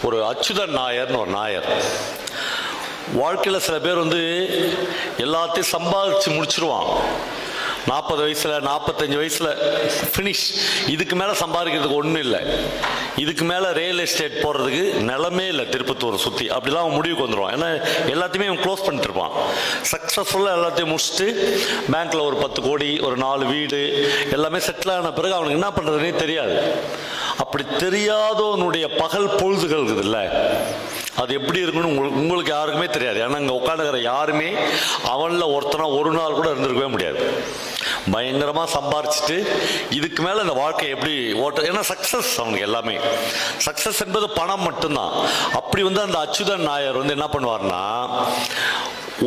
ஒரு அச்சுதன் நாயர்னு ஒரு நாயர். வாழ்க்கையில் சில பேர் எல்லாத்தையும் சம்பாதிச்சு முடிச்சிருவான். 40 வயசுல 45 வயசுல ஃபினிஷ். இதுக்கு மேலே சம்பாதிக்கிறதுக்கு ஒன்றும் இல்லை. இதுக்கு மேலே ரியல் எஸ்டேட் போடுறதுக்கு நிலமே இல்லை. திருப்பத்தூரை சுற்றி அப்படிலாம் அவன் முடிவுக்கு வந்துடுவான். ஏன்னா எல்லாத்தையுமே அவன் க்ளோஸ் பண்ணிட்டு இருப்பான். சக்ஸஸ்ஃபுல்லாக எல்லாத்தையும் முடிச்சுட்டு பேங்க்கில் ஒரு 10 கோடி, ஒரு 4 வீடு எல்லாமே செட்டில் ஆன பிறகு அவனுக்கு என்ன பண்ணுறதுனே தெரியாது. அப்படி தெரியாதவனுடைய பகல் பொழுதுகள் இருக்குதுல்ல, அது எப்படி இருக்குன்னு உங்களுக்கு யாருக்குமே தெரியாது. ஏன்னா இங்கே உட்காந்துக்கிற யாருமே அவனில் ஒருத்தனா ஒரு நாள் கூட இருந்திருக்கவே முடியாது. பயங்கரமாக சம்பாரிச்சுட்டு இதுக்கு மேலே இந்த வாழ்க்கை எப்படி ஓட்ட, ஏன்னா சக்ஸஸ் அவனுக்கு எல்லாமே. சக்ஸஸ் என்பது பணம் மட்டும்தான். அப்படி அந்த அச்சுதன் நாயர் என்ன பண்ணுவார்னா,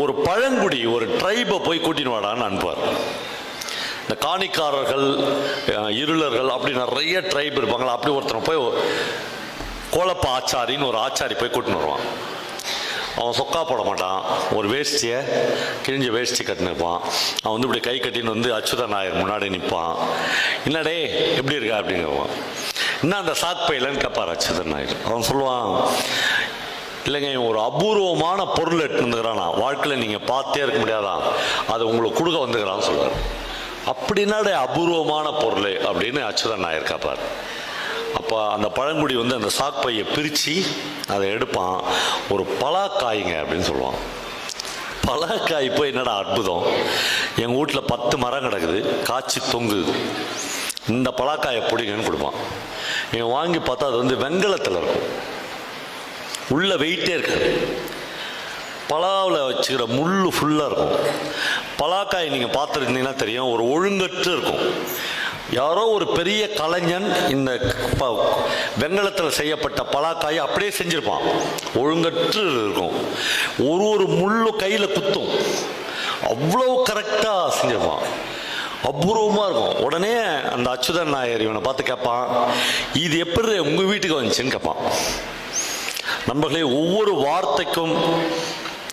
ஒரு பழங்குடி ஒரு ட்ரைபை போய் கூட்டின்னு வாடான்னு அனுப்புவார். இந்த காணிக்காரர்கள், இருளர்கள் அப்படி நிறைய ட்ரைப் இருப்பாங்களா, அப்படி ஒருத்தனை போய் கோலப்ப ஆச்சாரின்னு ஒரு ஆச்சாரி போய் கூட்டின்னு வருவான். அவன் சொக்கா போட மாட்டான், ஒரு வேஷ்டியை கிழிஞ்ச வேஷ்டி கட்டினிருப்பான். அவன் இப்படி கை கட்டின்னு அச்சுதன் நாயர் முன்னாடி நிற்பான். என்னடே எப்படி இருக்கா அப்படிங்கிறவான். என்ன அந்த சாக்பையிலன்னு கேட்பார் அச்சுதன் நாயர். அவன் சொல்லுவான், இல்லைங்க ஒரு அபூர்வமான பொருள் எடுத்து வந்துக்கிறானா, வாழ்க்கையில் நீங்கள் பார்த்தே இருக்க முடியாதான், அதை உங்களுக்கு கொடுக்க வந்துக்கிறான்னு சொல்லுவார். அப்படின்னாடே அபூர்வமான பொருள் அப்படின்னு அச்சுதன் நாயர் கேட்பார். அப்போ அந்த பழங்குடி அந்த சாக்பையை பிரித்து அதை எடுப்பான். ஒரு பலாக்காய்ங்க அப்படின்னு சொல்லுவான். பலாக்காய் இப்போ என்னடா அற்புதம், எங்கள் வீட்டில் 10 மரம் கிடக்குது, காய்ச்சி தொங்குது, இந்த பலாக்காயை பிடிங்கன்னு கொடுப்பான். இவன் வாங்கி பார்த்தா அது வெங்கலத்தில் இருக்கும், உள்ள வெயிட்டே இருக்காது. பலாவில் வச்சுக்கிற முள் ஃபுல்லாக இருக்கும். பலாக்காய் நீங்கள் பார்த்துருந்தீங்கன்னா தெரியும், ஒரு ஒழுங்கற்று இருக்கும். யாரோ ஒரு பெரிய கலைஞன் இந்த வெங்கலத்தில் செய்யப்பட்ட பலாக்காயை அப்படியே செஞ்சிருப்பான். ஒழுங்கற்று இருக்கும். ஒரு முள்ளு கையில் குத்தும், அவ்வளோ கரெக்டாக செஞ்சிருப்பான். அபூர்வமாக இருக்கும். உடனே அந்த அச்சுதன் நாயர் இவனை பார்த்து கேட்பான், இது எப்படி உங்கள் வீட்டுக்கு வந்துச்சுன்னு கேட்பான். நண்பர்களே, ஒவ்வொரு வார்த்தைக்கும்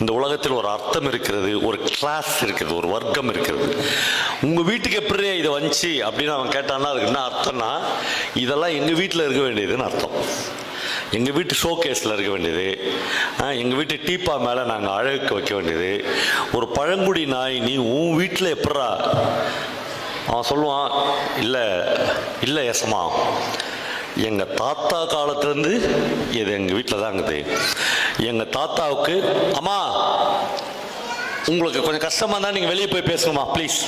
இந்த உலகத்தில் ஒரு அர்த்தம் இருக்கிறது, ஒரு கிளாஸ் இருக்கிறது, ஒரு வர்க்கம் இருக்கிறது. உங்கள் வீட்டுக்கு எப்படி இதை வந்துச்சு அப்படின்னு அவன் கேட்டான்னா அதுக்கு என்ன அர்த்தம்னா, இதெல்லாம் எங்கள் வீட்டில் இருக்க வேண்டியதுன்னு அர்த்தம். எங்கள் வீட்டு ஷோ கேஸில் இருக்க வேண்டியது, எங்கள் வீட்டு டீப்பா மேலே நாங்கள் அழகுக்கு வைக்க வேண்டியது. ஒரு பழங்குடி நாய் நீ உன் வீட்டில் எப்படா? அவன் சொல்லுவான், இல்லை இல்லை எசமா, எங்கள் தாத்தா காலத்துலேருந்து இது எங்கள் வீட்டில் தான் இருக்குது. எங்கள் தாத்தாவுக்கு, அம்மா உங்களுக்கு கொஞ்சம் கஷ்டமாக இருந்தால் நீங்கள் வெளியே போய் பேசணுமா ப்ளீஸ்,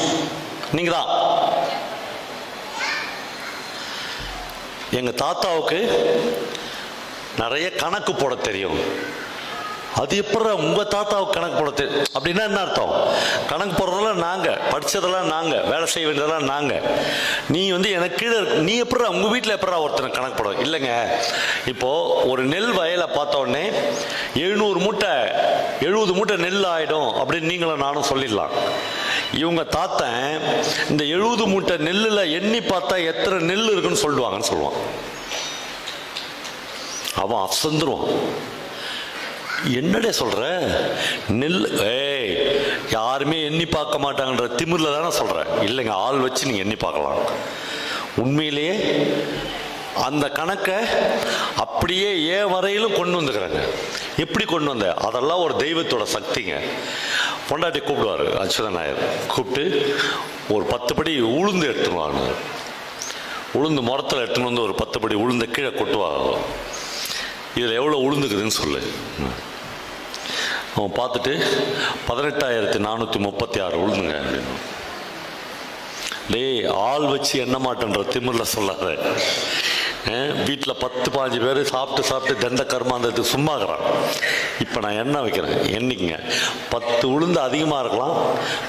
நீங்கள் தான். எங்கள் தாத்தாவுக்கு நிறைய கணக்கு போட தெரியும். அது எப்படி உங்கள் தாத்தாவுக்கு கணக்கு போட தெரியும் அப்படின்னா என்ன அர்த்தம்? கணக்கு போடுறதெல்லாம் நாங்கள், படித்ததெல்லாம் நாங்கள், வேலை செய்ய வேண்டியதெல்லாம் நாங்கள். நீ எனக்கு கீழே நீ எப்படா உங்கள் வீட்டில் எப்படா ஒருத்தனை கணக்கு போட? இல்லைங்க, இப்போது ஒரு நெல் வயலை பார்த்த உடனே 700 மூட்டை 70 மூட்டை நெல் ஆகிடும் அப்படின்னு நீங்களும் நானும் சொல்லிடலாம். இவங்க தாத்தன் இந்த 70 மூட்டை நெல்லில் எண்ணி பார்த்தா எத்தனை நெல் இருக்குன்னு சொல்லுவாங்கன்னு சொல்லுவான். அவன் அசந்துருவான். என்னடே சொல்ற நெல்? யாருமே எண்ணி பார்க்க மாட்டாங்கன்ற திமிரில் தானே சொல்கிறேன். இல்லைங்க, ஆள் வச்சு நீங்கள் எண்ணி பார்க்கலாம். உண்மையிலேயே அந்த கணக்கை அப்படியே வரையிலும் கொண்டு வந்துக்கிறாங்க. எப்படி கொண்டு வந்த? அதெல்லாம் ஒரு தெய்வத்தோட சக்திங்க. பொண்டாட்டி கூப்பிடுவார் அச்சுதன் நாயர். கூப்பிட்டு ஒரு 10 படி உளுந்து எடுத்துருவாங்க. உளுந்து முறத்தில் எடுத்துன்னு ஒரு 10 படி உளுந்த கீழே கொட்டுவாங்க. இதில் எவ்வளோ உளுந்துக்குதுன்னு சொல்லு. அவன் பார்த்துட்டு 18,436 உளுந்துங்க அப்படின்னு. ஆள் வச்சு எண்ண மாட்டேன்ற திமிரில் சொல்லாத. வீட்டில் 10-15 பேர் சாப்பிட்டு தண்ட கர்மாந்தத்துக்கு சும்மாக்குறான். இப்போ நான் எண்ணெய் வைக்கிறேன், எண்ணிக்கங்க. 10 உளுந்து அதிகமாக இருக்கலாம்,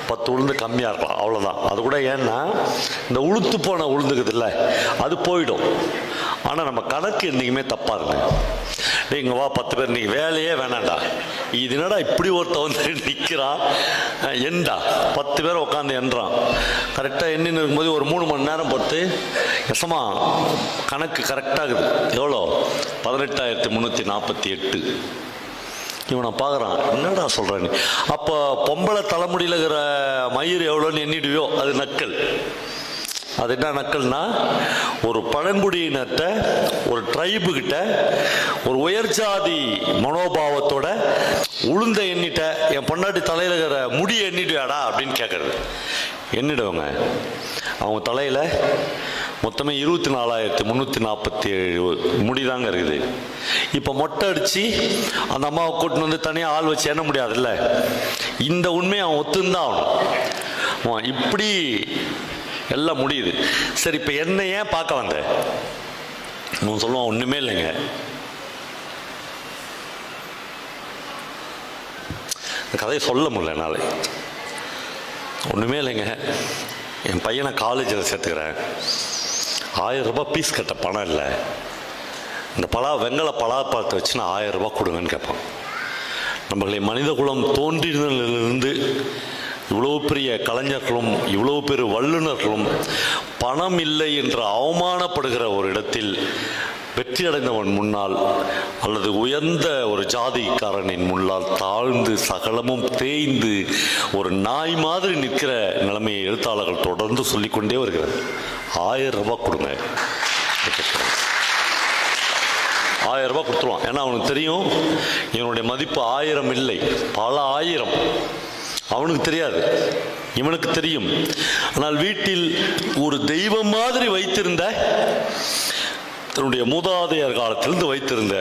10 உளுந்து கம்மியாக இருக்கலாம், அவ்வளோதான். அது கூட ஏன்னா இந்த உளுத்து போன உளுந்துக்குது இல்லை, அது போயிடும். ஆனால் நம்ம கணக்கு என்றைக்குமே தப்பாக இருக்கு. இங்கே வா 10 பேர், நீ வேலையே வேணாண்டா, இது என்னடா இப்படி ஒருத்த நிற்கிறான், எண்டா 10 பேர் உட்காந்து எண்றான். கரெக்டாக எண்ணின்னு இருக்கும்போது ஒரு 3 மணி நேரம் பொறுத்து எசமா கணக்கு கரெக்டாகுது. எவ்வளோ? 18,348. இவனை பார்க்குறான், என்னடா சொல்கிறான்? அப்போ பொம்பளை தலைமுடியில் இருக்கிற மயிர் எவ்வளோன்னு எண்ணிடுவியோ அது நக்கல். அது என்ன நக்கல்னா, ஒரு பழங்குடியினர்கிட்ட, ஒரு ட்ரைபு கிட்ட, ஒரு உயர் ஜாதி மனோபாவத்தோட உளுந்த எண்ணிட்ட, என் பொண்டாட்டி தலையில் இருக்கிற முடியை எண்ணிடுவாடா அப்படின்னு கேட்கறது. எண்ணிடுவாங்க. அவங்க தலையில் மொத்தமே 24,347 முடிதாங்க இருக்குது. இப்போ மொட்டை அடித்து அந்த அம்மாவை கூட்டின்னு வந்து தனியாக ஆள் வச்சு எண்ண முடியாதுல்ல. இந்த உண்மையை அவன் ஒத்துந்தான் ஆகணும். இப்படி எல்லாம் முடியுது. சரி, இப்போ என்ன ஏன் பார்க்க வந்த? அவன் சொல்லுவான், ஒன்றுமே இல்லைங்க, இந்த கதையை சொல்ல முடியல என்னால். ஒன்றுமே இல்லைங்க, என் பையனை காலேஜில் சேர்த்துக்கிறேன், 1000 ரூபாய் ஃபீஸ் கட்ட பணம் இல்லை, இந்த வெங்கல பலாப்பழத்தை வச்சு நான் 1000 ரூபாய் கொடுங்கன்னு கேட்பான். நம்மளை மனித குலம் தோன்றினதிலிருந்து இவ்வளோ பெரிய கலைஞர்களும் இவ்வளோ பெரிய வல்லுநர்களும் பணம் இல்லை என்று அவமானப்படுகிற ஒரு இடத்தில் வெற்றி அடைந்தவன் முன்னால் அல்லது உயர்ந்த ஒரு ஜாதிக்காரனின் முன்னால் தாழ்ந்து சகலமும் தேய்ந்து ஒரு நாய் மாதிரி நிற்கிற நிலைமையை எழுத்தாளர்கள் தொடர்ந்து சொல்லிக்கொண்டே வருகிறார். 1000 ரூபாய் கொடுங்க, 1000 ரூபாய் கொடுத்துருவான். ஏன்னா அவனுக்கு தெரியும் இவனுடைய மதிப்பு 1000 இல்லை, பல 1000. அவனுக்கு தெரியாது, இவனுக்கு தெரியும். ஆனால் வீட்டில் ஒரு தெய்வம் மாதிரி வைத்திருந்த, தன்னுடைய மூதாதையர் காலத்திலிருந்து வைத்திருந்த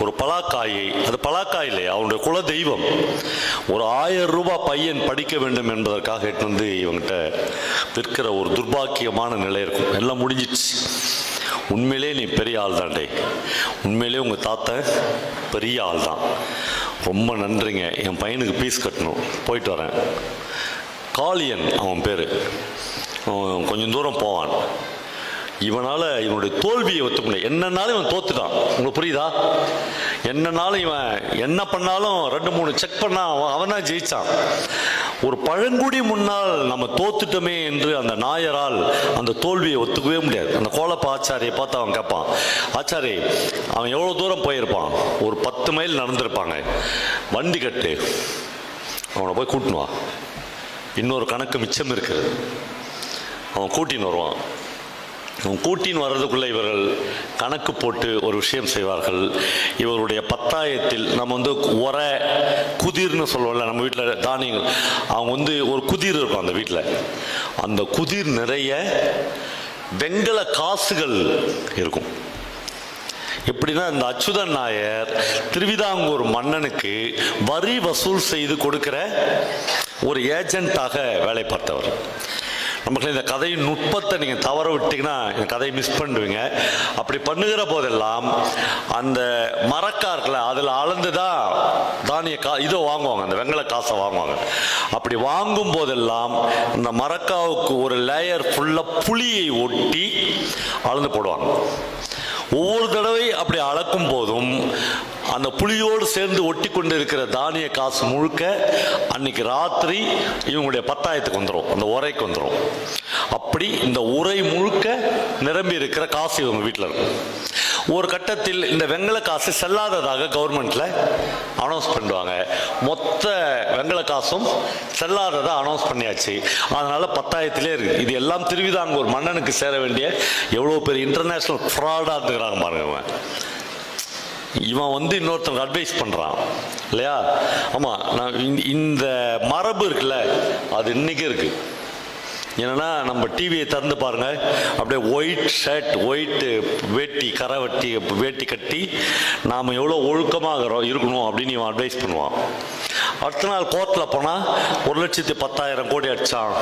ஒரு பலாக்காயை, அது பலாக்காய் இல்லையா, அவனுடைய குல தெய்வம், ஒரு 1000 ரூபாய் பையன் படிக்க வேண்டும் என்பதற்காக எட்டு வந்து இவங்கிட்ட விற்கிற ஒரு துர்பாக்கியமான நிலை இருக்கும். எல்லாம் முடிஞ்சிச்சு. உண்மையிலே நீ பெரிய ஆள் தான்டே, உண்மையிலே உங்கள் தாத்தா பெரிய ஆள் தான், ரொம்ப நன்றிங்க, என் பையனுக்கு ஃபீஸ் கட்டணும், போயிட்டு வரேன். காளியன் அவன் பேர். கொஞ்சம் தூரம் போவான். இவனால் இவனுடைய தோல்வியை ஒத்துக்க முடியாது. என்னன்னாலும் இவன் தோத்துட்டான். உங்களுக்கு புரியுதா? என்னன்னாலும் இவன் என்ன பண்ணாலும் 2-3 செக் பண்ணா அவனா ஜெயிச்சான். ஒரு பழங்குடி முன்னால் நம்ம தோத்துட்டோமே என்று அந்த நாயரால் அந்த தோல்வியை ஒத்துக்கவே முடியாது. அந்த கோலப்ப ஆச்சாரியை பார்த்து அவன் கேட்பான், ஆச்சாரி அவன் எவ்வளோ தூரம் போயிருப்பான்? ஒரு 10 மைல் நடந்திருப்பாங்க. வண்டி கட்டு, அவனை போய் கூட்டின்னு வா, இன்னொரு கணக்கு மிச்சம் இருக்கிறது. அவன் கூட்டின்னு வருவான். அவன் கூட்டின்னு வர்றதுக்குள்ளே இவர்கள் கணக்கு போட்டு ஒரு விஷயம் செய்வார்கள். இவருடைய பத்தாயத்தில் நம்ம வந்து உரை குதிர்னு சொல்லுவோம்ல, நம்ம வீட்டில் தானியங்கள், அவங்க வந்து ஒரு குதிர் இருக்கும் அந்த வீட்டில். அந்த குதிர் நிறைய வெங்கல காசுகள் இருக்கும். எப்படின்னா, இந்த அச்சுதன் நாயர் திருவிதாங்கூர் மன்னனுக்கு வரி வசூல் செய்து கொடுக்கிற ஒரு ஏஜென்ட்டாக வேலை பார்த்தவர். நமக்கு இந்த கதையின் நுட்பத்தை நீங்கள் தவற விட்டீங்கன்னா இந்த கதையை மிஸ் பண்ணுவீங்க. அப்படி பண்ணுகிற போதெல்லாம் அந்த மரக்கார்களை அதில் அளந்து தான் தானிய இதோ வாங்குவாங்க, அந்த வெங்கல காசை வாங்குவாங்க. அப்படி வாங்கும் போதெல்லாம் இந்த மரக்காவுக்கு ஒரு லேயர் ஃபுல்லாக புளியை ஒட்டி அளந்து போடுவாங்க. ஒவ்வொரு தடவை அப்படி அளக்கும் போதும் அந்த புளியோடு சேர்ந்து ஒட்டி கொண்டு இருக்கிற தானிய காசு முழுக்க அன்னைக்கு ராத்திரி இவங்களுடைய பத்தாயத்துக்கு வந்துடும், அந்த உரைக்கு வந்துடும். அப்படி இந்த உரை முழுக்க நிரம்பி இருக்கிற காசு இவங்க வீட்டில் இருக்கும். ஒரு கட்டத்தில் இந்த வெங்கல காசு செல்லாததாக கவர்மெண்ட்ல அனௌன்ஸ் பண்ணுவாங்க. மொத்த வெங்கல காசும் செல்லாததாக அனௌன்ஸ் பண்ணியாச்சு. அதனால பத்தாயத்திலே இருக்கு. இது எல்லாம் திருவிதாங்கூர் மன்னனுக்கு சேர வேண்டிய எவ்வளோ பெரிய இன்டர்நேஷனல் ஃப்ராடாக இருக்கிறாங்க பாருங்க. இவன் வந்து இன்னொருத்தனுக்கு அட்வைஸ் பண்ணுறான் இல்லையா? ஆமாம், நான் இந்த மரபு இருக்குல்ல, அது இன்னைக்கு இருக்கு. என்னன்னா, நம்ம டிவியை திறந்து பாருங்க, அப்படியே ஒயிட் ஷர்ட், ஒயிட் வேட்டி, கரை வெட்டி வேட்டி கட்டி நாம் எவ்வளோ ஒழுக்கமாக இருக்கணும் அப்படின்னு இவன் அட்வைஸ் பண்ணுவான். அடுத்த நாள் கோர்ட்டில் போனால் 1,10,000 கோடி அடித்தான்,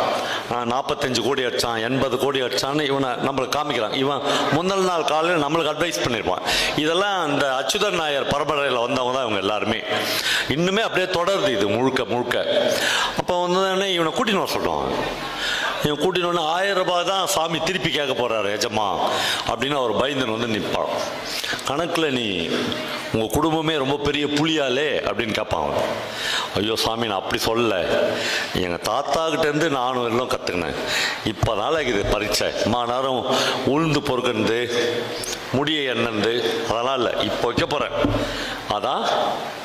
45 கோடி அடித்தான், 80 கோடி அடித்தான்னு இவனை நம்மளுக்கு காமிக்கிறான். இவன் முந்தல் நாள் காலையில் நம்மளுக்கு அட்வைஸ் பண்ணியிருப்பான். இதெல்லாம் அந்த அச்சுதன் நாயர் பரம்பரையில் வந்தவங்க தான் இவங்க எல்லாருமே. இன்னுமே அப்படியே தொடருது இது முழுக்க முழுக்க. அப்போ வந்து இவனை கூட்டின்னு வர சொல்லுவான். இவன் கூட்டின்னு 1000 ரூபாய் தான் சாமி திருப்பி கேட்க போறாரு எஜமா அப்படின்னு அவர் பயந்துன்னு வந்து நிற்பான். கணக்கில் நீ உங்கள் குடும்பமே ரொம்ப பெரிய புலியாலே அப்படின்னு கேட்பான். ஐயோ சாமி, நான் அப்படி சொல்லலை, எங்கள் தாத்தாக்கிட்டேருந்து நானும் எல்லாம் கற்றுக்கினேன். இப்போ நாளைக்கு இது பரீட்சை, நேரம் உளுந்து பொறுக்கண்டு முடிய எண்ணந்து அதெல்லாம் இல்லை, இப்போ வைக்க போகிறேன், அதான்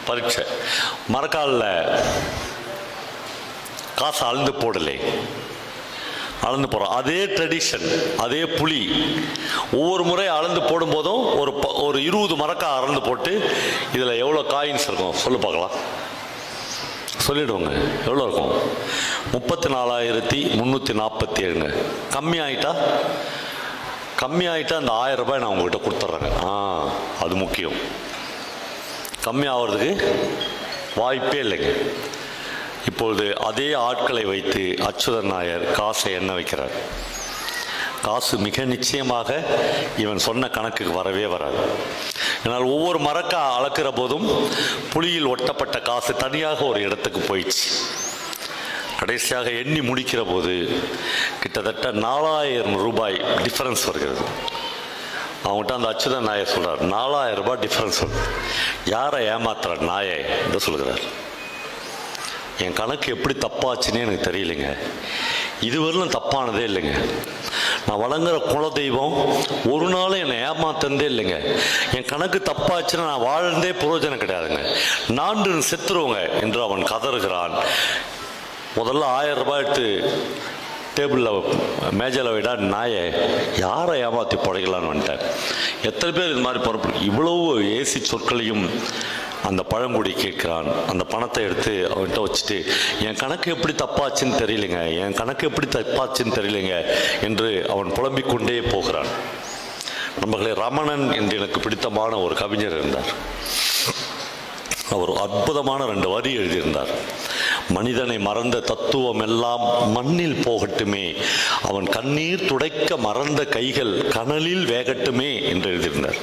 பரீட்சை. மரக்காலில் காசை அளந்து போடலை, அளந்து போடுறோம். அதே ட்ரெடிஷன், அதே புளி ஒவ்வொரு முறை அளந்து போடும்போதும் ஒரு 20 மரக்காய் அளந்து போட்டு இதில் எவ்வளோ காயின்ஸ் இருக்கும் சொல்லு பார்க்கலாம். சொல்லிடுவோங்க எவ்வளோ இருக்கும்? 34,347. கம்மி ஆகிட்டா அந்த 1000 ரூபாய் நான் உங்கள்கிட்ட கொடுத்துட்றேங்க. அது முக்கியம். கம்மி ஆகிறதுக்கு வாய்ப்பே இல்லைங்க. இப்பொழுது அதே ஆட்களை வைத்து அச்சுதன் நாயர் காசை எண்ண வைக்கிறார். காசு மிக நிச்சயமாக இவன் சொன்ன கணக்குக்கு வரவே வராது. ஆனால் ஒவ்வொரு மரக்கா அளக்கிற போதும் புளியில் ஒட்டப்பட்ட காசு தனியாக ஒரு இடத்துக்கு போயிடுச்சு. கடைசியாக எண்ணி முடிக்கிற போது கிட்டத்தட்ட 4000 ரூபாய் டிஃபரன்ஸ் வருகிறது. அவங்ககிட்ட அந்த அச்சுதன் நாயர் சொல்கிறார், 4000 ரூபாய் டிஃபரன்ஸ் வருது. யாரை ஏமாத்துறார் நாயை என்று சொல்கிறார். என் கணக்கு எப்படி தப்பாச்சுன்னு எனக்கு தெரியலைங்க. இதுவரையிலும் தப்பானதே இல்லைங்க. நான் வழங்குற குலதெய்வம் ஒரு நாளும் என்னை ஏமாத்தந்தே இல்லைங்க. என் கணக்கு தப்பாச்சுன்னா நான் வாழ்ந்தே பிரயோஜனம் கிடையாதுங்க. நான்கு செத்துருவோங்க என்று அவன் கதறுகிறான். முதல்ல 1000 ரூபாய் எடுத்து டேபிளில் மேஜையில் விடா நாயை யாரை ஏமாற்றி படைக்கலான்னு வந்துட்டேன். எத்தனை பேர் இது மாதிரி பொறுப்பு? இவ்வளவு ஏசி சொற்களையும் அந்த பழங்குடி கேட்கிறான். அந்த பணத்தை எடுத்து அவன்கிட்ட வச்சுட்டு என் கணக்கு எப்படி தப்பாச்சுன்னு தெரியலைங்க என்று அவன் புலம்பிக் கொண்டே போகிறான். நம்மளே ரமணன் என்று எனக்கு பிடித்தமான ஒரு கவிஞர் இருந்தார். அவர் அற்புதமான 2 வரி எழுதியிருந்தார். மனிதனை மறந்த தத்துவம் எல்லாம் மண்ணில் போகட்டுமே, அவன் கண்ணீர் துடைக்க மறந்த கைகள் கனலில் வேகட்டுமே என்று எழுதியிருந்தார்.